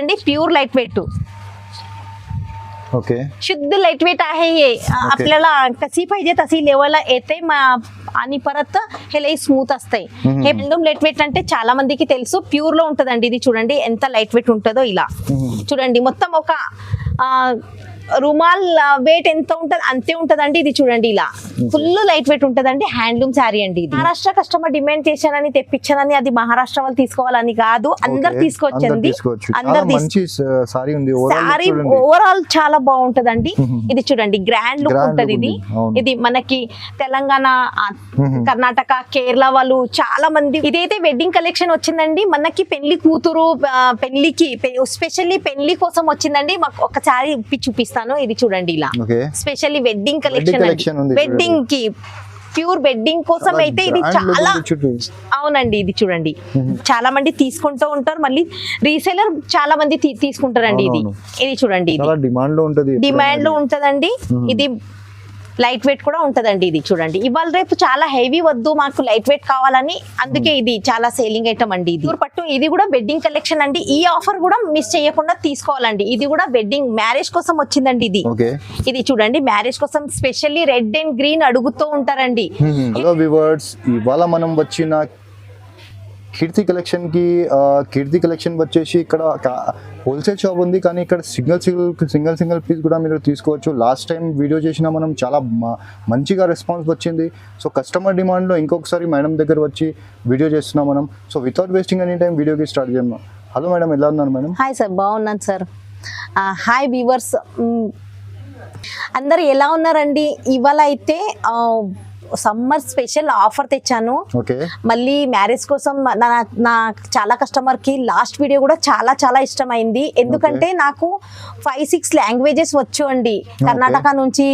చూడండి pure light weight okay शुद्ध light weight आहे हे आपल्याला कशी पाहिजे तशी लेवलला येते आणि परत हे लई స్మూత్ వస్తాయి हे హ్యాండ్లూమ్ లైట్ వెయిట్ అంటే చాలా మందికి తెలుసు ప్యూర్ లో ఉంటదండి ఇది చూడండి ఎంత లైట్ వెయిట్ ఉంటదో ఇలా చూడండి మొత్తం ఒక రుమాల్ వెయిట్ ఎంత ఉంటది అంతే ఉంటదండి ఇది చూడండి ఇలా ఫుల్ లైట్ వెయిట్ ఉంటదండి హ్యాండ్లూమ్ శారీ అండి ఇది మహారాష్ట్ర కస్టమర్ డిమాండ్ చేశానని తెప్పించానని అది మహారాష్ట్ర వాళ్ళు తీసుకోవాలని కాదు అందరు తీసుకొచ్చండి అందరు మంచి సారీ ఉంది సారీ ఓవరాల్ చాలా బాగుంటదండి ఇది చూడండి గ్రాండ్ లుక్ ఉంటది ఇది ఇది మనకి తెలంగాణ కర్ణాటక కేరళ వాళ్ళు చాలా మంది ఇదైతే వెడ్డింగ్ కలెక్షన్ వచ్చిందండి మనకి పెళ్లి కూతురు పెళ్లికి స్పెషల్లీ పెళ్లి కోసం వచ్చిందండి మాకు ఒక సారీ చూపిస్తాను ఇది చూడండి ఇలా స్పెషల్లీ వెడ్డింగ్ కలెక్షన్ వెడ్డింగ్ కి ప్యూర్ వెడ్డింగ్ కోసం అయితే ఇది చాలా అవునండి ఇది చూడండి చాలా మంది తీసుకుంటూ ఉంటారు మళ్ళీ రీసేలర్ చాలా మంది తీసుకుంటారండి ఇది చూడండి డిమాండ్ లో ఉంటదండి ఇది లైట్ వెయిట్ కూడా ఉంటదండి ఇది చూడండి ఇవాళ రేపు చాలా హెవీ వద్దు మాకు లైట్ వెయిట్ కావాలని అందుకే ఇది చాలా సేలింగ్ ఐటమ్ అండి ఇది పట్టు ఇది కూడా వెడ్డింగ్ కలెక్షన్ అండి ఈ ఆఫర్ కూడా మిస్ చేయకుండా తీసుకోవాలండి ఇది కూడా వెడ్డింగ్ మ్యారేజ్ కోసం వచ్చిందండి ఇది ఇది చూడండి మ్యారేజ్ కోసం స్పెషల్లీ రెడ్ అండ్ గ్రీన్ అడుగుతూ ఉంటారండి హలో వ్యూవర్స్ ఇవాళ మనం వచ్చిన కీర్తి కలెక్షన్ వచ్చేసి ఇక్కడ హోల్సేల్ షాప్ ఉంది కానీ ఇక్కడ సింగిల్ పీస్ కూడా మీరు తీసుకోవచ్చు లాస్ట్ టైం వీడియో చేసినా మనం చాలా మంచిగా రెస్పాన్స్ వచ్చింది సో కస్టమర్ డిమాండ్లో ఇంకొకసారి మేడం దగ్గర వచ్చి వీడియో చేస్తున్నాం మనం so without wasting any time వీడియోకి స్టార్ట్ చేద్దాం హలో మేడం ఎలా ఉన్నారు మేడం హాయ్ సార్ బాగున్నాను సార్ హాయ్ వ్యూవర్స్ అందరు ఎలా ఉన్నారండి ఇవాళ అయితే సమ్మర్ స్పెషల్ ఆఫర్ తెచ్చాను మళ్ళీ మ్యారేజ్ కోసం నా చాలా కస్టమర్ కి లాస్ట్ వీడియో కూడా చాలా చాలా ఇష్టమైంది ఎందుకంటే నాకు 5-6 ಲ್ಯಾಂಗ್ವೇಜಸ್ వచ్చు ಅಂడి ಕರ್ನಾಟಕ నుంచి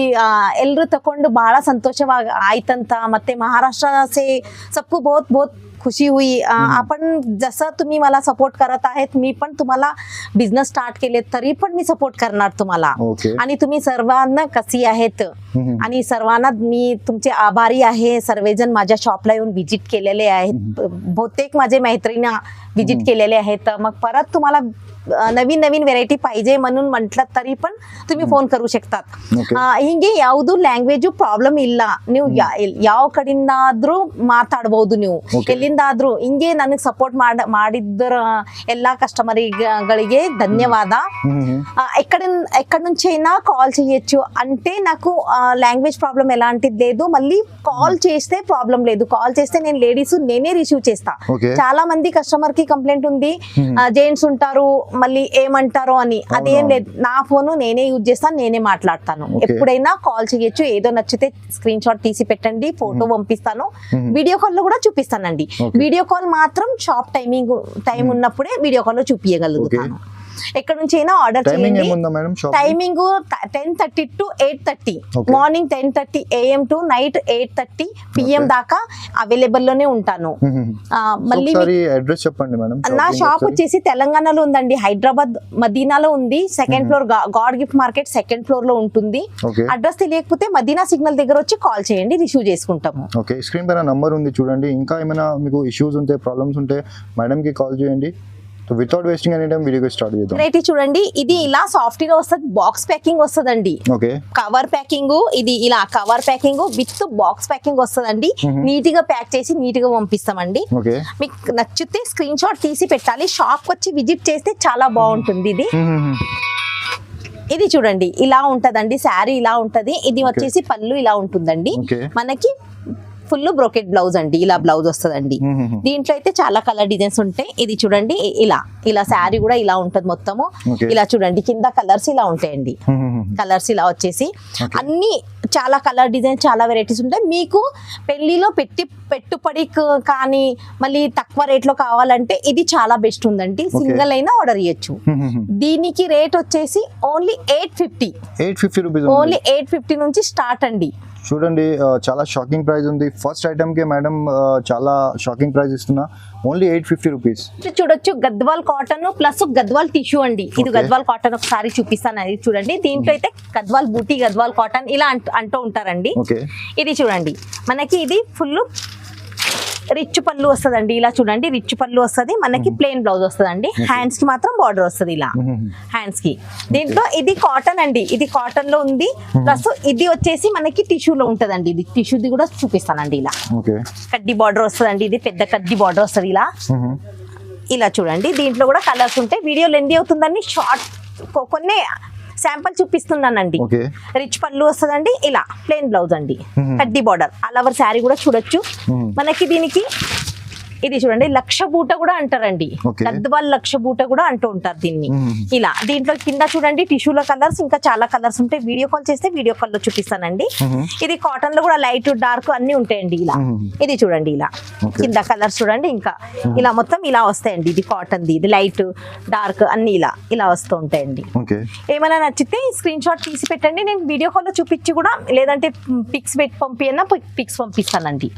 ಎಲ್ಲರೂ ತಕೊಂಡು ಬಹಳ ಸಂತೋಷವಾಯ್ತಂತ ಮತ್ತೆ ಮಹಾರಾಷ್ಟ್ರ से सबको बहुत बहुत खुशी हुई आपण जसं तुम्ही मला सपोर्ट करत आहेत मी पण तुम्हाला बिझनेस स्टार्ट केले तरी पण मी सपोर्ट करणार तुम्हाला आणि तुम्ही सर्वांना कशी आहेत आणि सर्वांना मी तुमचे आभारी आहे सर्वजण माझ्या शॉपला येऊन विजिट केलेले आहेत बहुतेक माझे मैत्रिणी विजिट केलेले आहेत मग परत तुम्हाला नवीन नवीन व्हेरायटी पाहिजे म्हणून म्हटलं तरी पण तुम्ही फोन करू शकतात ಹಿಂಗೆ ಯಾವುದು ಲ್ಯಾಂಗ್ವೇಜ್ ಪ್ರಾಬ್ಲಮ್ ಇಲ್ಲ ನೀವು ಯಾವ ಕಡೆಯಿಂದಾದ್ರೂ ಮಾತಾಡಬಹುದು ನೀವು ಎಲ್ಲಿಂದಾದ್ರೂ ಹಿಂಗೆ ನನಗೆ ಸಪೋರ್ಟ್ ಮಾಡಿದ್ರ ಎಲ್ಲಾ కస్టమర్ಗಳಿಗೆ ధన్యవాద ఎక్కడి నుంచి అయినా కాల్ చేయొచ్చు అంటే నాకు లాంగ్వేజ్ ప్రాబ్లం ఎలాంటిది లేదు మళ్ళీ కాల్ చేస్తే ప్రాబ్లం లేదు కాల్ చేస్తే నేను లేడీస్ నేనే రిసీవ్ చేస్తా చాలా మంది కస్టమర్ కి కంప్లైంట్ ఉంది జెంట్స్ ఉంటారు మళ్ళీ ఏమంటారో అని అదేం లేదు నా ఫోన్ నేనే యూజ్ చేస్తాను నేనే మాట్లాడతాను ఎప్పుడైనా కాల్ చేయొచ్చు ఏదో నచ్చితే స్క్రీన్ షాట్ తీసి పెట్టండి ఫోటో పంపిస్తాను వీడియో కాల్ లో కూడా చూపిస్తానండి వీడియో కాల్ మాత్రం షాప్ టైం ఉన్నప్పుడే వీడియో కాల్ లో చూపించగలుగుతాను ఎక్కడ నుంచి అయినా ఆర్డర్ చేయండి timing 10:30 to 8:30 morning 10:30 AM to night 8:30 PM దాకా అవైలబుల్ లోనే ఉంటాను మళ్ళీ అడ్రస్ చెప్పండి మేడం నా షాప్ వచ్చేసి తెలంగాణలో ఉందండి హైదరాబాద్ మదీనాలో ఉంది second floor God gift market second floor లో ఉంటుంది అడ్రస్ తెలియకపోతే మదీనా సిగ్నల్ దగ్గర వచ్చి కాల్ చేయండి రిసీవ్ చేసుకుంటాము ఓకే స్క్రీన్ పైన నంబర్ ఉంది చూడండి ఇంకా ఏమైనా మీకు ఇష్యూస్ ఉంటే ప్రాబ్లమ్స్ ఉంటే మేడం కి కాల్ చేయండి so without wasting any time video start చేద్దాం రైట్ చూడండి ఇది ఇలా సాఫ్ట్వేర్ వస్తుంది బాక్స్ ప్యాకింగ్ వస్తుందండి ఓకే కవర్ ప్యాకింగ్ ఇది ఇలా cover packing with box packing వస్తుందండి నీట్ గా ప్యాక్ చేసి నీట్ గా పంపిస్తామండి మీకు నచ్చితే స్క్రీన్ షాట్ తీసి పెట్టాలి షాప్ వచ్చి విజిట్ చేస్తే చాలా బాగుంటుంది ఇది చూడండి ఇలా ఉంటదండి శారీ ఇలా ఉంటది ఇది వచ్చేసి పళ్ళు ఇలా ఉంటుందండి మనకి ఫుల్ బ్రోకెట్ బ్లౌజ్ అండి ఇలా బ్లౌజ్ వస్తుందండి దీంట్లో అయితే చాలా కలర్ డిజైన్స్ ఉంటాయి ఇది చూడండి ఇలా శారీ కూడా ఇలా ఉంటది మొత్తము ఇలా చూడండి కింద కలర్స్ ఇలా ఉంటాయండి కలర్స్ ఇలా అన్ని చాలా కలర్ డిజైన్ చాలా వెరైటీస్ ఉంటాయి మీకు పెళ్లిలో పెట్టుబడి కానీ మళ్ళీ తక్కువ రేట్ లో కావాలంటే ఇది చాలా బెస్ట్ ఉందండి సింగిల్ అయినా ఆర్డర్ చేయొచ్చు దీనికి రేట్ వచ్చేసి ఓన్లీ 850 ఓన్లీ 850 నుంచి స్టార్ట్ అండి చూడండి చాలా షాకింగ్ ప్రైస్ ఉంది ఫస్ట్ ఐటమ్ కి మేడం చాలా షాకింగ్ ప్రైస్ ఇస్తున్నా ఓన్లీ 850 రూపీస్ చూడొచ్చు Gadwal cotton plus Gadwal tissue అండి ఇది గద్వాల్ కాటన్ ఒకసారి చూపిస్తాను అది చూడండి దీంట్లో అయితే గద్వాల్ బూటీ గద్వాల్ కాటన్ ఇలా అంటూ ఉంటారండి ఇది చూడండి మనకి ఇది ఫుల్ రిచ్ పళ్ళు వస్తదండి, ఇలా చూడండి రిచ్ పళ్ళు వస్తది, మనకి ప్లెయిన్ బ్లౌజ్ వస్తదండి, హ్యాండ్స్ కి మాత్రం బార్డర్ వస్తది ఇలా హ్యాండ్స్ కి. దీంట్లో ఇది కాటన్ అండి, ఇది కాటన్ లో ఉంది, ప్లస్ ఇది వచ్చేసి మనకి టిష్యూలో ఉంటదండి, ఇది టిష్యూది కూడా చూపిస్తానండి. ఇలా కడ్డీ బార్డర్ వస్తదండి, ఇది పెద్ద కడ్డీ బార్డర్ వస్తది ఇలా. ఇలా చూడండి, దీంట్లో కూడా కలర్స్ ఉంటాయి. వీడియో లెందీ అవుతుందండి, షార్ట్ కొన్ని శాంపుల్ చూపిస్తున్నానండి. రిచ్ పళ్ళు వస్తదండి, ఇలా ప్లెయిన్ బ్లౌజ్ అండి, కడ్డీ బార్డర్. ఆల్ ఓవర్ శారీ కూడా చూడొచ్చు. మనకి దీనికి ఇది చూడండి లక్ష బూట కూడా అంటారండి, గద్వాల్ లక్ష బూట కూడా అంటూ ఉంటారు దీన్ని. ఇలా దీంట్లో కింద చూడండి టిష్యూల కలర్స్ ఇంకా చాలా కలర్స్ ఉంటాయి. వీడియో కాల్ చేస్తే వీడియో కాల్ లో చూపిస్తానండి. ఇది కాటన్ లో కూడా లైట్ డార్క్ అన్ని ఉంటాయండి. ఇలా ఇది చూడండి, ఇలా కింద కలర్స్ చూడండి, ఇంకా ఇలా మొత్తం ఇలా వస్తాయండి. ఇది కాటన్ ది, ఇది లైట్ డార్క్ అన్ని ఇలా ఇలా వస్తూ ఉంటాయండి. ఏమైనా నచ్చితే స్క్రీన్ షాట్ తీసి పెట్టండి, నేను వీడియో కాల్ లో చూపించి కూడా, లేదంటే పిక్స్ పెట్టి పంపియన్నా పిక్స్ పంపిస్తానండి.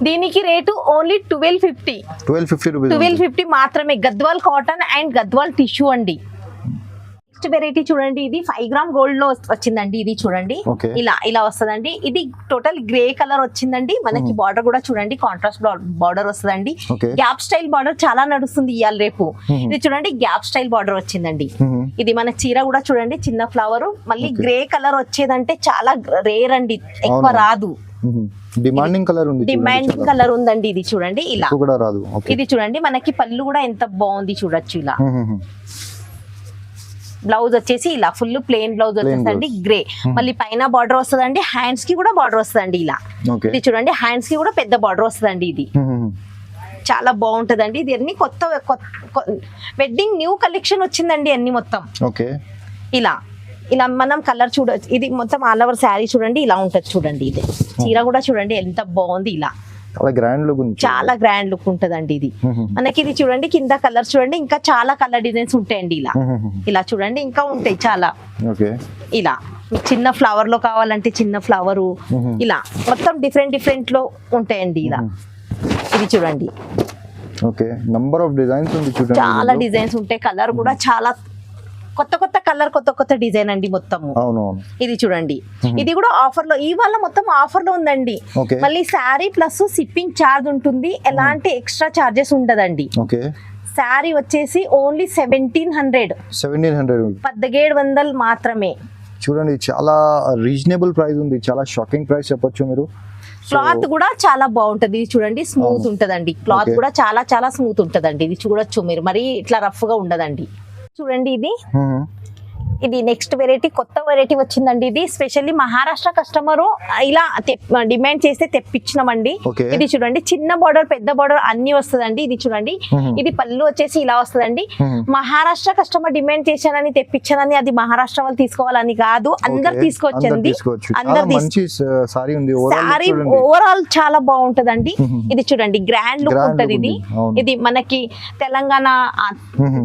దీనికి రేటు ఓన్లీ 1250 మాత్రమే. Gadwal cotton and Gadwal tissue అండి. నెక్స్ట్ వెరైటీ చూడండి, ఇది 5 గ్రామ్ గోల్డ్ లో వచ్చిందండి. ఇది చూడండి ఇలా ఇలా వస్తదండి. ఇది టోటల్ గ్రే కలర్ వచ్చిందండి. మనకి బార్డర్ కూడా చూడండి కాంట్రాస్ట్ బార్డర్ వస్తదండి. గ్యాప్ స్టైల్ బార్డర్ చాలా నడుస్తుంది ఇవాళ రేపు. ఇది చూడండి గ్యాప్ స్టైల్ బార్డర్ వచ్చిందండి. ఇది మన చీర కూడా చూడండి చిన్న ఫ్లవర్, మళ్ళీ గ్రే కలర్ వచ్చేదంటే చాలా రేర్ అండి, ఎక్కువ రాదు. డిమాండింగ్ కలర్ ఉందండి. ఇది చూడండి ఇలా కూడా రాదు. ఇది చూడండి మనకి పళ్ళు కూడా ఎంత బాగుంది చూడొచ్చు. ఇలా బ్లౌజ్ వచ్చేసి ఇలా ఫుల్ ప్లెయిన్ బ్లౌజ్ వచ్చేసండి గ్రే, మళ్ళీ పైన బార్డర్ వస్తుందండి, హ్యాండ్స్ కి కూడా బార్డర్ వస్తుందండి. ఇలా ఇది చూడండి హ్యాండ్స్ కి కూడా పెద్ద బార్డర్ వస్తుందండి. ఇది చాలా బాగుంటదండి. ఇది అన్ని కొత్త వెడ్డింగ్ న్యూ కలెక్షన్ వచ్చిందండి అన్ని మొత్తం. ఇలా ఇలా మనం కలర్ చూడొచ్చు. ఇది మొత్తం ఆల్ ఓవర్ శారీ చూడండి ఇలా ఉంటది చూడండి. ఇది చీర కూడా చూడండి ఎంత బాగుంది, ఇలా చాలా గ్రాండ్ లుక్ ఉంటదండి. ఇది మనకి ఇది చూడండి కింద కలర్ చూడండి, ఇంకా చాలా కలర్ డిజైన్స్ ఉంటాయండి. ఇలా ఇలా చూడండి ఇంకా ఉంటాయి చాలా. ఇలా చిన్న ఫ్లవర్ లో కావాలంటే చిన్న ఫ్లవరు, ఇలా మొత్తం డిఫరెంట్ డిఫరెంట్ లో ఉంటాయండి. ఇలా ఇది చూడండి చాలా డిజైన్స్ ఉంటాయి. కలర్ కూడా చాలా కొత్త కొత్త కలర్, కొత్త కొత్త డిజైన్ అండి మొత్తము. ఇది చూడండి, ఇది కూడా ఆఫర్ లో ఇవాళ మొత్తం ఆఫర్ లో ఉందండి. మళ్ళీ శారీ ప్లస్ షిప్పింగ్ ఛార్జ్ ఉంటుంది, ఎలాంటి ఎక్స్ట్రా చార్జెస్ ఉండదండి. శారీ వచ్చేసి ఓన్లీ 1700 మాత్రమే. చూడండి చాలా రీజనబుల్ ప్రైస్ ఉంది, చాలా షాకింగ్ ప్రైస్ చెప్పొచ్చు మీరు. క్లాత్ కూడా చాలా బాగుంటది. ఇది చూడండి స్మూత్ ఉంటదండి, క్లాత్ కూడా చాలా చాలా స్మూత్ ఉంటదండి. ఇది చూడొచ్చు మీరు, మరి ఇట్లా రఫ్ గా ఉండదండి. చూడండి ఇది నెక్స్ట్ వెరైటీ, కొత్త వెరైటీ వచ్చిందండి. ఇది స్పెషల్లీ మహారాష్ట్ర కస్టమర్ ఇలా డిమాండ్ చేస్తే తెప్పించినామండి. ఇది చూడండి చిన్న బార్డర్ పెద్ద బార్డర్ అన్ని వస్తుందండి. ఇది చూడండి ఇది పళ్ళు వచ్చేసి ఇలా వస్తుందండి. మహారాష్ట్ర కస్టమర్ డిమాండ్ చేశానని తెప్పించానని అది మహారాష్ట్ర వాళ్ళు తీసుకోవాలని కాదు, అందరు తీసుకోవచ్చండి. సారీ ఓవరాల్ చాలా బాగుంటదండి. ఇది చూడండి గ్రాండ్ లుక్ ఉంటది. ఇది మనకి తెలంగాణ,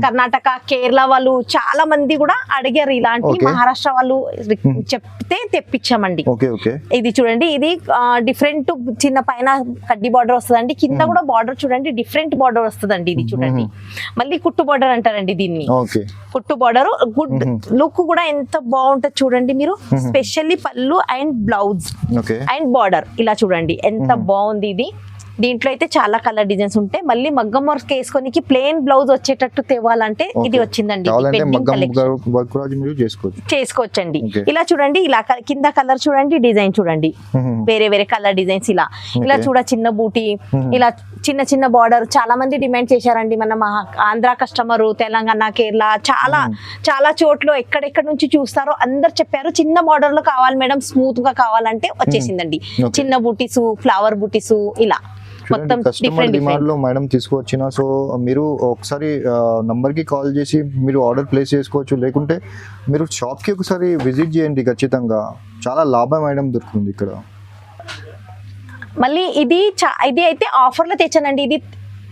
కర్ణాటక, కేరళ వాళ్ళు చాలా మంది కూడా అడిగారు ఇలాంటి, మహారాష్ట్ర వాళ్ళు చెప్తే తెప్పించామండి. ఇది చూడండి ఇది డిఫరెంట్ చిన్న పైన కడ్డీ బార్డర్ వస్తుందండి, కింద కూడా బార్డర్ చూడండి డిఫరెంట్ బార్డర్ వస్తుందండి. ఇది చూడండి మళ్ళీ కుట్టు బార్డర్ అంటారండి దీన్ని, కుట్టు బార్డర్. గుడ్ లుక్ కూడా ఎంత బాగుంటుంది చూడండి మీరు. స్పెషల్లీ పళ్ళు అండ్ బ్లౌజ్ అండ్ బార్డర్ ఇలా చూడండి ఎంత బాగుంది. ఇది దీంట్లో అయితే చాలా కలర్ డిజైన్స్ ఉంటాయి. మళ్ళీ మగ్గం వర్క్ వేసుకొని ప్లెయిన్ బ్లౌజ్ వచ్చేటట్టు తేవాలంటే ఇది వచ్చిందండి, చేసుకోవచ్చండి. ఇలా చూడండి ఇలా కింద కలర్ చూడండి, డిజైన్ చూడండి వేరే వేరే కలర్ డిజైన్స్. ఇలా ఇలా చూడ చిన్న బూటీ, ఇలా చిన్న చిన్న బార్డర్ చాలా మంది డిమాండ్ చేశారండి. మన ఆంధ్ర కస్టమర్, తెలంగాణ, కేరళ చాలా చాలా చోట్ల ఎక్కడెక్కడ నుంచి చూస్తారో అందరు చెప్పారు చిన్న బార్డర్ లో కావాలి మేడం, స్మూత్ గా కావాలంటే వచ్చేసిందండి. చిన్న బూటీసు, ఫ్లవర్ బూటీసు, ఇలా మొత్తం డిఫరెంట్ డిమాండ్ లో మేడం తీసుకువచ్చిన. సో మీరు ఒకసారి నంబర్ కి కాల్ చేసి మీరు ఆర్డర్ ప్లేస్ చేసుకోవచ్చు, లేకుంటే మీరు షాప్ కి ఒకసారి విజిట్ చేయండి. ఖచ్చితంగా చాలా లాభం మేడం దొరుకుతుంది ఇక్కడ. మళ్ళీ ఇది అయితే ఆఫర్ లో తెచ్చానండి. ఇది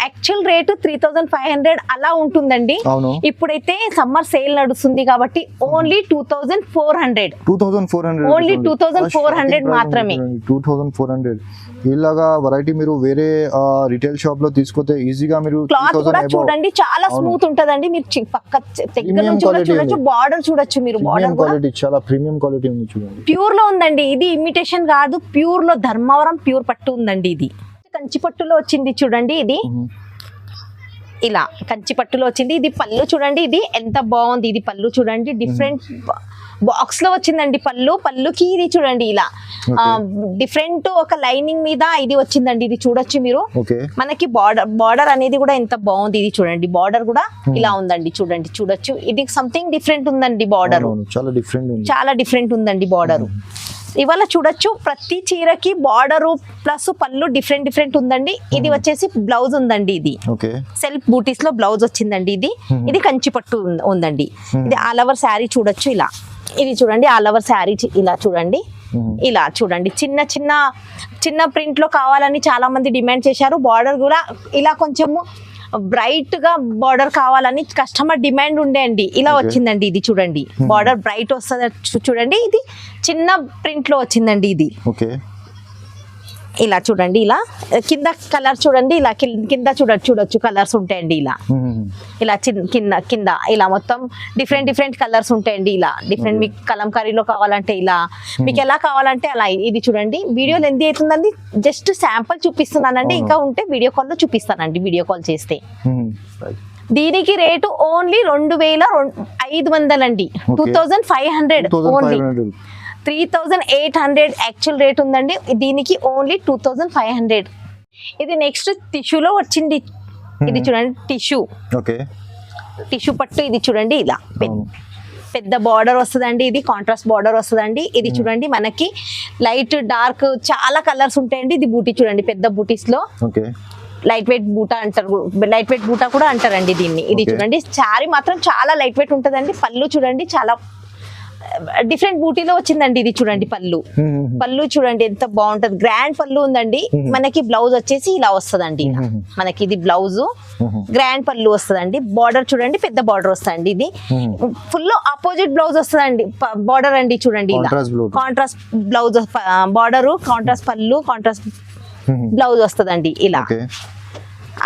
యాక్చువల్ రేటు 3500 అలా ఉంటుందండి. ఇప్పుడైతే సమ్మర్ సేల్ నడుస్తుంది కాబట్టి ఓన్లీ 2400 ఓన్లీ 2400 మాత్రమే. 2400 ఇలాగా వెరైటీ మీరు వేరే రిటైల్ షాప్ లో తీసుకుంటే ఈజీగా మీరు క్లాత్ కూడా చూడండి చాలా స్మూత్ ఉంటదండి. మీరు పక్క దగ్గర నుంచి కూడా చూడొచ్చు, బార్డర్ చూడొచ్చు మీరు. బార్డర్ క్వాలిటీ చాలా ప్రీమియం క్వాలిటీ ఉంది చూడండి. ప్యూర్ లో ఉందండి, ఇది ఇమిటేషన్ కాదు, ప్యూర్ లో ధర్మవరం ప్యూర్ పట్టు ఉందండి. ఇది కంచి పట్టులో వచ్చింది చూడండి ఇది ఇలా కంచి పట్టులో వచ్చింది. ఇది పళ్ళు చూడండి, ఇది ఎంత బాగుంది. ఇది పళ్ళు చూడండి, డిఫరెంట్ బాక్స్ లో వచ్చిందండి పళ్ళుకి. ఇది చూడండి ఇలా డిఫరెంట్ ఒక లైనింగ్ మీద ఇది వచ్చిందండి. ఇది చూడొచ్చు మీరు. మనకి బార్డర్ అనేది కూడా ఎంత బాగుంది. ఇది చూడండి బార్డర్ కూడా ఇలా ఉందండి. చూడొచ్చు ఇది సంథింగ్ డిఫరెంట్ ఉందండి. బార్డర్ చాలా డిఫరెంట్ ఉందండి బార్డర్. ఇవాళ చూడొచ్చు ప్రతి చీరకి బార్డరు ప్లస్ పళ్ళు డిఫరెంట్ ఉందండి. ఇది వచ్చేసి బ్లౌజ్ ఉందండి. ఇది సెల్ఫ్ బూటీస్ లో బ్లౌజ్ వచ్చిందండి. ఇది కంచి పట్టు ఉందండి. ఇది ఆల్ ఓవర్ శారీ చూడొచ్చు ఇలా. ఇది చూడండి ఆల్ ఓవర్ శారీ ఇలా చూడండి. ఇలా చూడండి చిన్న ప్రింట్ లో కావాలని చాలా మంది డిమాండ్ చేశారు. బార్డర్ కూడా ఇలా కొంచెము బ్రైట్ గా బార్డర్ కావాలని కస్టమర్ డిమాండ్ ఉండే అండి. ఇలా వచ్చిందండి. ఇది చూడండి బార్డర్ బ్రైట్ వస్తుంది చూడండి. ఇది చిన్న ప్రింట్ లో వచ్చిందండి. ఇది ఇలా చూడండి. ఇలా కింద కలర్ చూడండి. ఇలా కింద చూడొచ్చు కలర్స్ ఉంటాయండి. ఇలా కింద ఇలా మొత్తం డిఫరెంట్ కలర్స్ ఉంటాయండి. ఇలా డిఫరెంట్ మీకు కలంకారీలో కావాలంటే ఇలా, మీకు ఎలా కావాలంటే అలా. ఇది చూడండి వీడియో లెంత్ అవుతుందండి. జస్ట్ శాంపుల్ చూపిస్తున్నానండి. ఇంకా ఉంటే వీడియో కాల్ లో చూపిస్తానండి. వీడియో కాల్ చేస్తే దీనికి రేటు ఓన్లీ 2500 అండి. 2500 ఓన్లీ. 3800 యాక్చువల్ రేట్ ఉందండి. దీనికి ఓన్లీ 2500. ఇది నెక్స్ట్ టిష్యూలో వచ్చింది. ఇది చూడండి టిష్యూ పట్టు. ఇది చూడండి ఇలా పెద్ద బార్డర్ వస్తుందండి. ఇది కాంట్రాస్ట్ బార్డర్ వస్తుందండి. ఇది చూడండి మనకి లైట్ డార్క్ చాలా కలర్స్ ఉంటాయండి. ఇది బూటీ చూడండి పెద్ద బూటీస్ లో లైట్ వెయిట్ బూటా అంటారు. లైట్ వెయిట్ బూటా కూడా అంటారండి దీన్ని. ఇది చూడండి శారీ మాత్రం చాలా లైట్ వెయిట్ ఉంటుందండి. పళ్ళు చూడండి చాలా డిఫరెంట్ బూటీలో వచ్చిందండి. ఇది చూడండి పళ్ళు చూడండి ఎంత బాగుంటది. గ్రాండ్ పళ్ళు ఉందండి. మనకి బ్లౌజ్ వచ్చేసి ఇలా వస్తుందండి. మనకి ఇది బ్లౌజ్ గ్రాండ్ పళ్ళు వస్తుందండి. బార్డర్ చూడండి పెద్ద బార్డర్ వస్తుందండి. ఇది ఫుల్ ఆపోజిట్ బ్లౌజ్ వస్తుందండి. బార్డర్ అండి చూడండి ఇలా కాంట్రాస్ట్ బ్లౌజ్ బార్డర్ కాంట్రాస్ట్ పళ్ళు కాంట్రాస్ట్ బ్లౌజ్ వస్తుందండి. ఇలా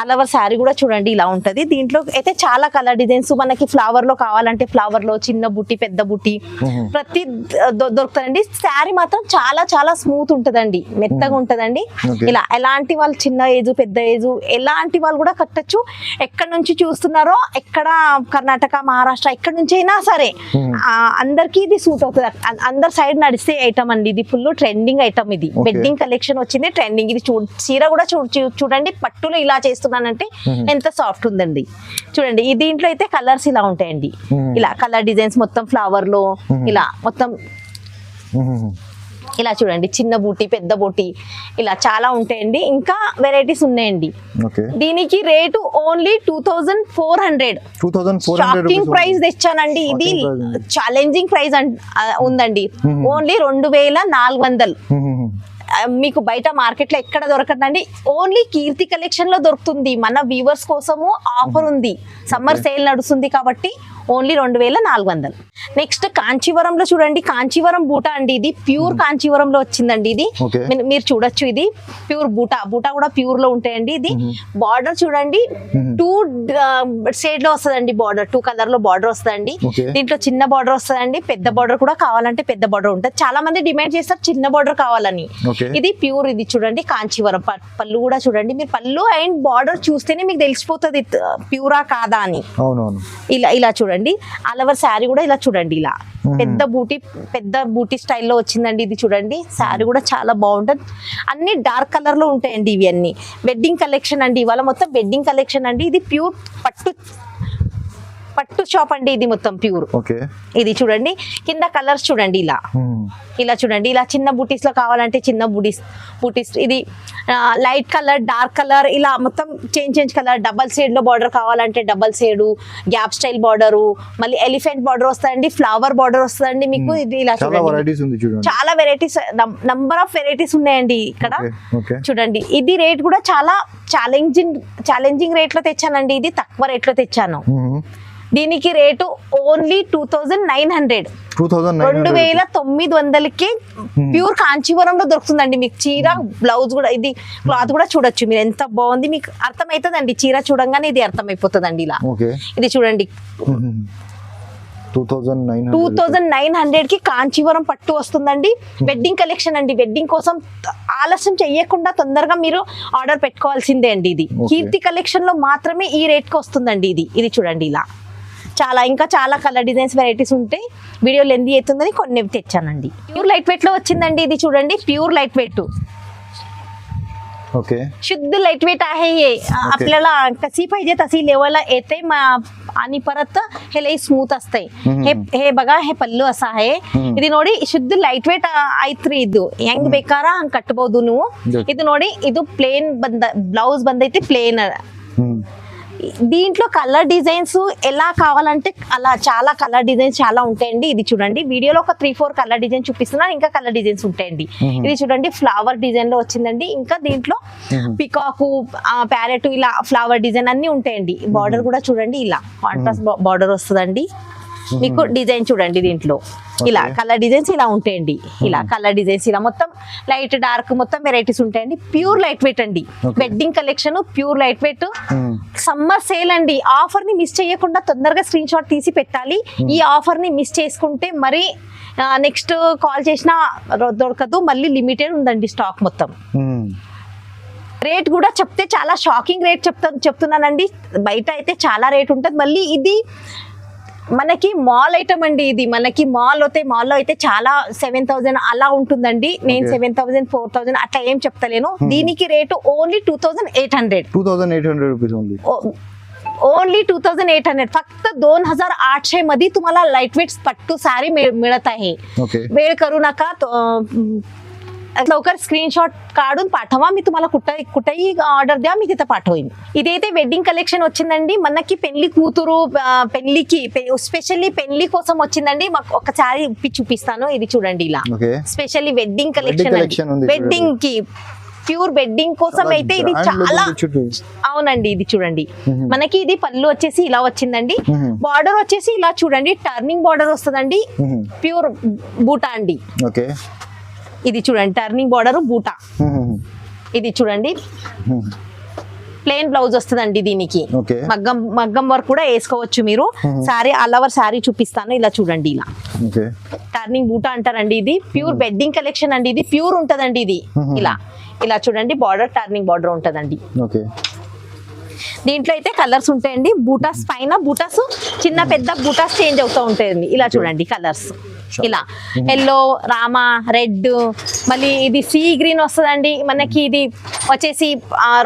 ఆల్ ఓవర్ శారీ కూడా చూడండి ఇలా ఉంటది. దీంట్లో అయితే చాలా కలర్ డిజైన్స్ మనకి ఫ్లవర్ లో కావాలంటే ఫ్లవర్ లో చిన్న బుట్టి పెద్ద బుట్టి ప్రతి దొరుకుతాయండి. శారీ మాత్రం చాలా స్మూత్ ఉంటదండి. మెత్తగా ఉంటదండి. ఇలా ఎలాంటి వాళ్ళు చిన్న ఏజ్ పెద్ద ఏజ్ ఎలాంటి వాళ్ళు కూడా కట్టచ్చు. ఎక్కడి నుంచి చూస్తున్నారో ఎక్కడ కర్ణాటక మహారాష్ట్ర ఎక్కడి నుంచి అయినా సరే అందరికి ఇది సూట్ అవుతుంది. అందరి సైడ్ నడిస్తే ఐటమ్ అండి. ఇది ఫుల్ ట్రెండింగ్ ఐటమ్. ఇది వెడ్డింగ్ కలెక్షన్ వచ్చింది ట్రెండింగ్. ఇది చీర కూడా చూడండి పట్టులో ఇలా చేస్తున్నానంటే ఎంత సాఫ్ట్ ఉందండి. చూడండి ఈ దీంట్లో అయితే కలర్స్ ఇలా ఉంటాయండి. ఇలా కలర్ డిజైన్స్ మొత్తం ఫ్లవర్ లో ఇలా మొత్తం ఇలా చూడండి చిన్న బూటీ పెద్ద బూటీ ఇలా చాలా ఉంటాయండి. ఇంకా వెరైటీస్ ఉన్నాయండి. దీనికి రేటు ఓన్లీ 2400. షాకింగ్ ప్రైస్ తెచ్చానండి. ఇది ఛాలెంజింగ్ ప్రైస్ ఉందండి. ఓన్లీ 2400. మీకు బయట మార్కెట్ లో ఎక్కడ దొరకదండి. ఓన్లీ కీర్తి కలెక్షన్ లో దొరుకుతుంది. మన వ్యూవర్స్ కోసము ఆఫర్ ఉంది. సమ్మర్ సేల్ నడుస్తుంది కాబట్టి ఓన్లీ 2400. నెక్స్ట్ కాంచీవరంలో చూడండి కాంచీవరం బూటా అండి. ఇది ప్యూర్ కాంచీవరంలో వచ్చిందండి. ఇది మీరు చూడొచ్చు. ఇది ప్యూర్ బూటా కూడా ప్యూర్ లో ఉంటాయండి. ఇది బార్డర్ చూడండి 2 షేడ్ లో వస్తుందండి. బార్డర్ 2 కలర్ లో బార్డర్ వస్తుందండి. దీంట్లో చిన్న బార్డర్ వస్తుందండి. పెద్ద బార్డర్ కూడా కావాలంటే పెద్ద బార్డర్ ఉంటుంది. చాలా మంది డిమాండ్ చేస్తారు చిన్న బార్డర్ కావాలని. ఇది ప్యూర్. ఇది చూడండి కాంచీవరం పళ్ళు కూడా చూడండి. మీరు పళ్ళు అండ్ బార్డర్ చూస్తేనే మీకు తెలిసిపోతుంది ప్యూరా కాదా అని. ఇలా చూడండి ఆల్ ఓవర్ శారీ కూడా ఇలా చూడండి. ఇలా పెద్ద బూటీ స్టైల్లో వచ్చిందండి. ఇది చూడండి శారీ కూడా చాలా బాగుంటుంది. అన్ని డార్క్ కలర్ లో ఉంటాయండి. ఇవి అన్ని వెడ్డింగ్ కలెక్షన్ అండి. ఇవాళ మొత్తం వెడ్డింగ్ కలెక్షన్ అండి. ఇది ప్యూర్ పట్టు షాప్ అండి. ఇది మొత్తం ప్యూర్. ఇది చూడండి కింద కలర్స్ చూడండి. ఇలా చూడండి. ఇలా చిన్న బూటీస్ లో కావాలంటే చిన్న బూటీస్ ఇది లైట్ కలర్ డార్క్ కలర్ ఇలా మొత్తం చేంజ్ కలర్. డబల్ షేడ్ లో బార్డర్ కావాలంటే double shade gap style border మళ్ళీ ఎలిఫెంట్ బార్డర్ వస్తుందండి. ఫ్లవర్ బార్డర్ వస్తుందండి మీకు. ఇది ఇలా చూడండి చాలా వెరైటీస్ నంబర్ ఆఫ్ వెరైటీస్ ఉన్నాయండి ఇక్కడ. చూడండి ఇది రేట్ కూడా చాలా ఛాలెంజింగ్ రేట్ లో తెచ్చానండి. ఇది తక్కువ రేట్ లో తెచ్చాను. దీనికి రేటు ఓన్లీ 2900. 2900కి ప్యూర్ కాంచీవరంలో దొరుకుతుందండి. మీకు చీర బ్లౌజ్ కూడా ఇది క్లాత్ కూడా చూడొచ్చు మీరు ఎంత బాగుంది. మీకు అర్థమవుతుందండి చీర చూడంగానే ఇది అర్థమైపోతుందండి. ఇలా ఇది చూడండి 2900 కి కాంచీవరం పట్టు వస్తుందండి. వెడ్డింగ్ కలెక్షన్ అండి. వెడ్డింగ్ కోసం ఆలస్యం చెయ్యకుండా తొందరగా మీరు ఆర్డర్ పెట్టుకోవాల్సిందే అండి. ఇది కీర్తి కలెక్షన్ లో మాత్రమే ఈ రేట్ కి వస్తుందండి. ఇది చూడండి ఇలా ఇంకా చాలా కలర్ డిజైన్స్ వెరైటీస్ ఉంటాయి. వీడియో లెంది అవుతుందని కొన్ని తెచ్చానండి. ప్యూర్ లైట్ వెయిట్ లో వచ్చిందండి. ఇది చూడండి प्योर लाइट वेट. ओके शुद्ध लाईट वेट आहे हे. आपल्याला कशी पाहिजे तशी लेवलला येते आणि परत हे लई स्मूथ असते. हे बघा हे पल्लू असा आहे. ಇದು ನೋಡಿ ಶುದ್ಧ ಲೈಟ್ ವೇಟ್ ಐತ್ರಿ. ಇದು ಹೆಂಗ್ ಬೇಕಾರ ಹಂಗ್ ಕಟ್ಟಬಹುದು ನೀವು. ಇದು ನೋಡಿ ಇದು ಪ್ಲೇನ್ ಬ್ಲೌಸ್ ಬಂದೈತಿ ಪ್ಲೇನ್. దీంట్లో కలర్ డిజైన్స్ ఎలా కావాలంటే అలా చాలా కలర్ డిజైన్స్ చాలా ఉంటాయండి. ఇది చూడండి వీడియోలో ఒక 3-4 కలర్ డిజైన్ చూపిస్తున్నాను. ఇంకా కలర్ డిజైన్స్ ఉంటాయండి. ఇది చూడండి ఫ్లవర్ డిజైన్ లో వచ్చిందండి. ఇంకా దీంట్లో పికాకు ప్యారెట్ ఇలా ఫ్లవర్ డిజైన్ అన్ని ఉంటాయండి. బార్డర్ కూడా చూడండి ఇలా కాంట్రాస్ట్ బార్డర్ వస్తుందండి. మీకు డిజైన్ చూడండి దీంట్లో ఇలా కలర్ డిజైన్స్ ఇలా ఉంటాయండి. ఇలా కలర్ డిజైన్స్ ఇలా మొత్తం లైట్ డార్క్ మొత్తం వెరైటీస్ ఉంటాయండి. ప్యూర్ లైట్ వెయిట్ అండి. Wedding collection pure light weight. Summer sale అండి. ఆఫర్ ని మిస్ చేయకుండా తొందరగా స్క్రీన్ షాట్ తీసి పెట్టాలి. ఈ ఆఫర్ ని మిస్ చేసుకుంటే మరి నెక్స్ట్ కాల్ చేసినా దొరకదు. మళ్ళీ లిమిటెడ్ ఉందండి స్టాక్ మొత్తం. రేట్ కూడా చెప్తే చాలా షాకింగ్ రేట్ చెప్తున్నానండి. బయట అయితే చాలా రేట్ ఉంటుంది. మళ్ళీ ఇది మనకి మాల్ ఐటమ్ అండి. ఇది మనకి మాల్లో అయితే చాలా 7000 అలా ఉంటుందండి. నేను 7000 4000 అట్లా ఏం చెప్తలేను. దీనికి రేటు ఓన్లీ 2800 रुपीज ओनली 2800. फक्त 2800 मध्ये तुम्हाला लाईट वेट पट्टू साडी मिळत आहे. वेळ करू नका. लवकर स्क्रीनशॉट काढून पाठवा. मी तुम्हाला कुठेही ఆర్డర్ द्या, मी तिथे पाठवेन. ఇదైతే వెడ్డింగ్ కలెక్షన్ వచ్చిందండి. మనకి పెళ్లి కూతురు పెళ్లికి స్పెషల్లీ పెళ్లి కోసం వచ్చిందండి. మాకు ఒకసారి చూపిస్తాను. ఇది చూడండి ఇలా స్పెషల్లీ వెడ్డింగ్ కలెక్షన్ వెడ్డింగ్ కి ప్యూర్ వెడ్డింగ్ కోసం అయితే ఇది చాలా అవునండి. ఇది చూడండి మనకి ఇది పళ్ళు వచ్చేసి ఇలా వచ్చిందండి. బార్డర్ వచ్చేసి ఇలా చూడండి టర్నింగ్ బార్డర్ వస్తుందండి. ప్యూర్ బూటా అండి. ఇది చూడండి టర్నింగ్ బార్డర్ బూటా. ఇది చూడండి ప్లెయిన్ బ్లౌజ్ వస్తుందండి. దీనికి మగ్గం వర్క్ కూడా వేసుకోవచ్చు మీరు. సారీ ఆల్ ఓవర్ సారీ చూపిస్తాను. ఇలా చూడండి ఇలా టర్నింగ్ బూటా అంటారండి. ఇది ప్యూర్ వెడ్డింగ్ కలెక్షన్ అండి. ఇది ప్యూర్ ఉంటదండి. ఇది ఇలా చూడండి బార్డర్ టర్నింగ్ బార్డర్ ఉంటదండి. దీంట్లో అయితే కలర్స్ ఉంటాయండి. బూటాస్ పైన బూటాస్ చిన్న పెద్ద బూటాస్ చేంజ్ అవుతూ ఉంటాయండి. ఇలా చూడండి కలర్స్ ఇలా ఎల్లో రామా రెడ్ మళ్ళీ ఇది సీ గ్రీన్ వస్తుందండి. మనకి ఇది వచ్చేసి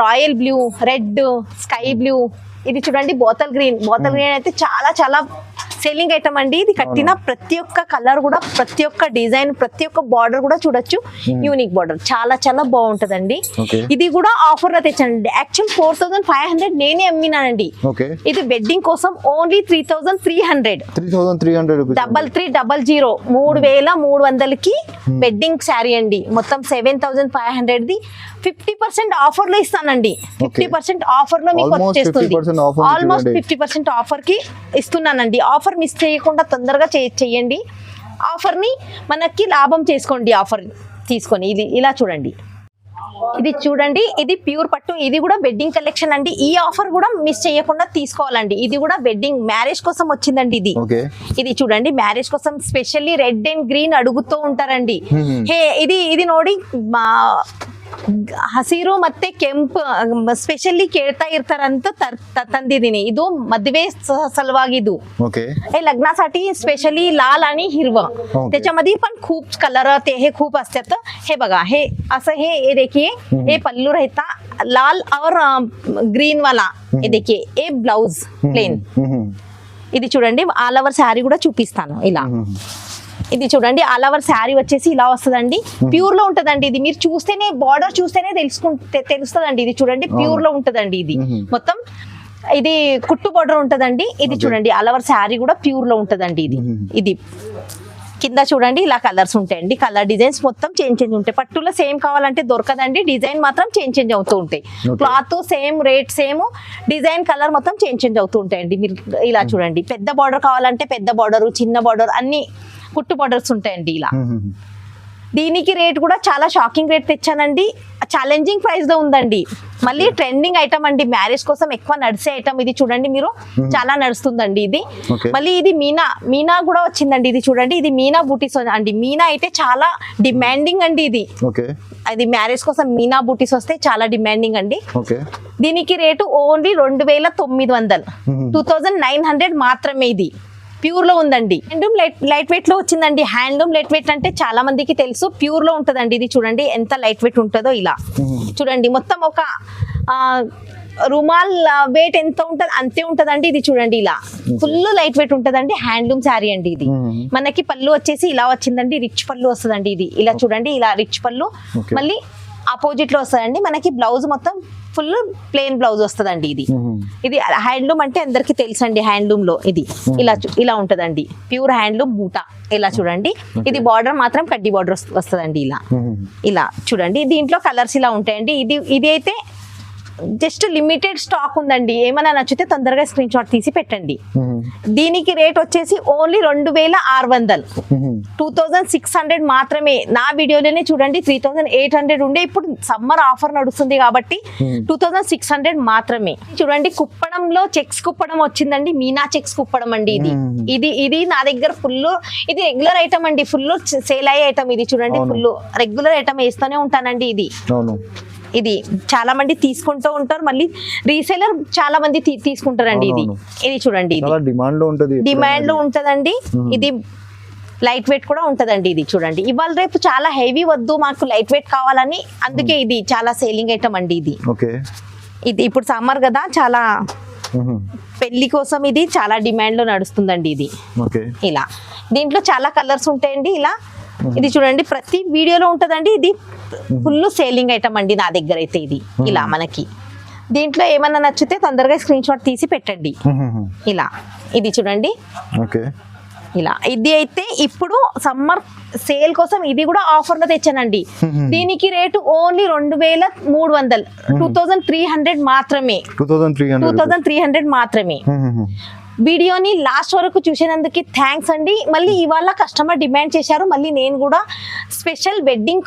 royal blue red sky blue. ఇది చూడండి బాటిల్ గ్రీన్ అయితే చాలా చాలా సెల్లింగ్ ఐటమ్ అండి. ఇది కట్టిన ప్రతి ఒక్క కలర్ కూడా ప్రతి ఒక్క డిజైన్ ప్రతి ఒక్క బార్డర్ కూడా చూడొచ్చు. యూనిక్ బార్డర్ చాలా చాలా బాగుంటదండి. ఇది కూడా ఆఫర్ లో తెచ్చానండి. యాక్చువల్ 4500 నేనే అమ్మినానండి. ఇది వెడ్డింగ్ కోసం ఓన్లీ 3300 3300 3300 కి వెడ్డింగ్ శారీ అండి. మొత్తం 7500 ది 50% ఆఫర్ లో ఇస్తానండి. 50% ఆఫర్ లో మీకు వచ్చేస్తుంది. ఆల్మోస్ట్ 50% ఆఫర్ కి ఇస్తున్నానండి. ఆఫర్ మిస్ చేయకుండా తొందరగా చేయండి. ఆఫర్ ని మనకి లాభం చేసుకోండి. ఆఫర్ తీసుకొని ఇది ఇలా చూడండి. ఇది చూడండి ఇది ప్యూర్ పట్టు. ఇది కూడా వెడ్డింగ్ కలెక్షన్ అండి. ఈ ఆఫర్ కూడా మిస్ చేయకుండా తీసుకోవాలండి. ఇది కూడా వెడ్డింగ్ మ్యారేజ్ కోసం వచ్చిందండి. ఇది చూడండి మ్యారేజ్ కోసం స్పెషల్లీ రెడ్ అండ్ గ్రీన్ అడుగుతూ ఉంటారండి. ఇది ನೋಡಿ ಹಸಿರು ಮತ್ತೆ ಕೆಂಪು ಸ್ಪೆಷಲಿ ಕೇಳ್ತಾ ಇರ್ತಾರಂತ ತಂದಿದ್ದೀನಿ. ಇದು मधवे सलवागी हे लग्नासाठी स्पेशली लाल आणि हिरवा. त्याच्यामध्ये पण खूप कलर हे खूप असतात. हे बघा हे असं हे देखिए हे पल्लू रहता लाल और ग्रीन वाला. ये देखिए ये ब्लाउज प्लेन. ఇది చూడండి ఆల్ ఓవర్ శారీ కూడా చూపిస్తాను. ఇలా ఇది చూడండి ఆల్ ఓవర్ శారీ వచ్చేసి ఇలా వస్తుందండి. ప్యూర్ లో ఉంటదండి. ఇది మీరు చూస్తేనే బార్డర్ చూస్తేనే తెలుస్తుందండి. ఇది చూడండి ప్యూర్ లో ఉంటదండి. ఇది మొత్తం ఇది కుట్టు బార్డర్ ఉంటదండి. ఇది చూడండి ఆల్ ఓవర్ శారీ కూడా ప్యూర్ లో ఉంటదండి. ఇది కింద చూడండి ఇలా కలర్స్ ఉంటాయండి. కలర్ డిజైన్స్ మొత్తం చేంజ్ ఉంటాయి. పట్టులో సేమ్ కావాలంటే దొరకదండి. డిజైన్ మాత్రం చేంజ్ అవుతూ ఉంటాయి. Cloth same rate same design colour మొత్తం చేంజ్ అవుతూ ఉంటాయండి. మీరు ఇలా చూడండి పెద్ద బార్డర్ కావాలంటే పెద్ద బార్డర్ చిన్న బార్డర్ అన్ని కుట్టు బార్డర్స్ ఉంటాయండి. ఇలా దీనికి రేట్ కూడా చాలా షాకింగ్ రేట్ తెచ్చానండి. ఛాలెంజింగ్ ప్రైస్ లో ఉందండి. మళ్ళీ ట్రెండింగ్ ఐటమ్ అండి, మ్యారేజ్ కోసం ఎక్కువ నడిచే ఐటమ్ ఇది. చూడండి మీరు, చాలా నడుస్తుందండి ఇది. మళ్ళీ ఇది మీనా కూడా వచ్చిందండి. ఇది చూడండి, ఇది మీనా బూటీస్ అండి. మీనా అయితే చాలా డిమాండింగ్ అండి ఇది. అది మ్యారేజ్ కోసం మీనా బూటీస్ వస్తే చాలా డిమాండింగ్ అండి. దీనికి రేటు ఓన్లీ 2900, 2900 మాత్రమే. ఇది ప్యూర్ లో ఉందండి. హ్యాండ్లూమ్ లైట్ వెయిట్ లో వచ్చిందండి. హ్యాండ్లూమ్ లైట్ వెయిట్ అంటే చాలా మందికి తెలుసు, ప్యూర్ లో ఉంటదండి. ఇది చూడండి ఎంత లైట్ వెయిట్ ఉంటుందో. ఇలా చూడండి, మొత్తం ఒక రుమాల్ వెయిట్ ఎంత ఉంటది అంతే ఉంటదండి. ఇది చూడండి, ఇలా ఫుల్ లైట్ వెయిట్ ఉంటదండి. హ్యాండ్లూమ్ శారీ అండి ఇది. మనకి పళ్ళు వచ్చేసి ఇలా వచ్చిందండి, రిచ్ పళ్ళు వస్తుందండి. ఇది ఇలా చూడండి, ఇలా రిచ్ పళ్ళు. మళ్ళీ ఆపోజిట్ లో వస్తుందండి. మనకి బ్లౌజ్ మొత్తం ఫుల్ ప్లెయిన్ బ్లౌజ్ వస్తుందండి. ఇది హ్యాండ్లూమ్ అంటే అందరికి తెలుసండి. హ్యాండ్లూమ్ లో ఇది ఇలా ఉంటదండి, ప్యూర్ హ్యాండ్లూమ్ బూటా. ఇలా చూడండి, ఇది బార్డర్ మాత్రం కడ్డీ బార్డర్ వస్తుందండి. ఇలా చూడండి, దీంట్లో కలర్స్ ఇలా ఉంటాయండి. ఇది అయితే జస్ట్ లిమిటెడ్ స్టాక్ ఉందండి. ఏమైనా నచ్చితే తొందరగా స్క్రీన్ షాట్ తీసి పెట్టండి. దీనికి రేట్ వచ్చేసి ఓన్లీ 2600, 2600 మాత్రమే. నా వీడియోలోనే చూడండి 3800 ఉండే, ఇప్పుడు సమ్మర్ ఆఫర్ నడుస్తుంది కాబట్టి 2600 మాత్రమే. చూడండి, కుప్పడంలో చెక్స్ కుప్పడం వచ్చిందండి. మీనా చెక్స్ కుప్పడం అండి ఇది నా దగ్గర ఫుల్. ఇది రెగ్యులర్ ఐటమ్ అండి, ఫుల్ సేల్ అయ్యే ఐటమ్. ఇది చూడండి, ఫుల్ రెగ్యులర్ ఐటమ్ వేస్తూనే ఉంటానండి. ఇది చాలా మంది తీసుకుంటూ ఉంటారు, మళ్ళీ రీసేలర్ చాలా మంది తీసుకుంటారండి. ఇది చూడండి, ఇది డిమాండ్ లో ఉంటదండి. ఇది లైట్ వెయిట్ కూడా ఉంటదండి. ఇది చూడండి, ఇవాళ రేపు చాలా హెవీ వద్దు, మాకు లైట్ వెయిట్ కావాలని, అందుకే ఇది చాలా సేలింగ్ ఐటమ్ అండి. ఇది ఇప్పుడు సమ్మర్ కదా, చాలా పెళ్లి కోసం ఇది చాలా డిమాండ్ లో నడుస్తుందండి. ఇది ఇలా దీంట్లో చాలా కలర్స్ ఉంటాయండి. ఇలా ఇది చూడండి, ప్రతి వీడియోలో ఉంటదండి. ఇది ఫుల్ సేలింగ్ ఐటమ్ అండి నా దగ్గర అయితే. ఇది ఇలా మనకి దీంట్లో ఏమన్నా నచ్చితే తొందరగా స్క్రీన్ షాట్ తీసి పెట్టండి. ఇలా ఇది చూడండి, ఇలా ఇది అయితే ఇప్పుడు సమ్మర్ సేల్ కోసం ఇది కూడా ఆఫర్ లో తెచ్చానండి. దీనికి రేటు ఓన్లీ 2300, 2300 మాత్రమే. 2300 మాత్రమే. వీడియోని లాస్ట్ వరకు చూసినందుకు థ్యాంక్స్ అండి. మళ్ళీ ఇవాళ కస్టమర్ డిమాండ్ చేశారు, మళ్ళీ నేను కూడా స్పెషల్ వెడ్డింగ్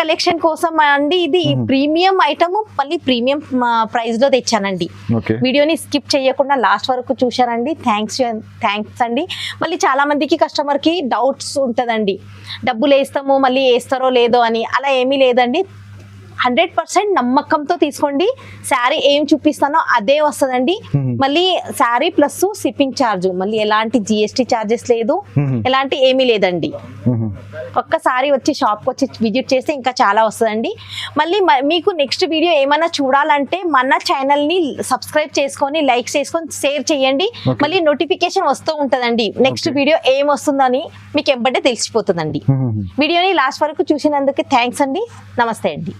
కలెక్షన్ కోసం అండి. ఇది ప్రీమియం ఐటమ్, మళ్ళీ ప్రీమియం ప్రైస్ లో తెచ్చానండి. వీడియోని స్కిప్ చేయకుండా లాస్ట్ వరకు చూశారండి. థ్యాంక్స్ అండి. మళ్ళీ చాలా మందికి కస్టమర్ కి డౌట్స్ ఉంటదండి, డబ్బులు వేస్తాము మళ్ళీ వేస్తారో లేదో అని. అలా ఏమీ లేదండి, 100% నమ్మకంతో తీసుకోండి. శారీ ఏం చూపిస్తానో అదే వస్తుందండి. మళ్ళీ శారీ ప్లస్ షిప్పింగ్ ఛార్జ్, మళ్ళీ ఎలాంటి GST ఛార్జెస్ లేదు, ఎలాంటి ఏమీ లేదండి. ఒక్కసారి వచ్చి షాప్కి వచ్చి విజిట్ చేస్తే ఇంకా చాలా వస్తుందండి. మళ్ళీ మీకు నెక్స్ట్ వీడియో ఏమైనా చూడాలంటే మన ఛానల్ని సబ్స్క్రైబ్ చేసుకొని, లైక్ చేసుకొని, షేర్ చేయండి. మళ్ళీ నోటిఫికేషన్ వస్తూ ఉంటుందండి, నెక్స్ట్ వీడియో ఏం వస్తుందని మీకు ఎబ్బటే తెలిసిపోతుందండి. వీడియోని లాస్ట్ వరకు చూసినందుకు థ్యాంక్స్ అండి. నమస్తే అండి.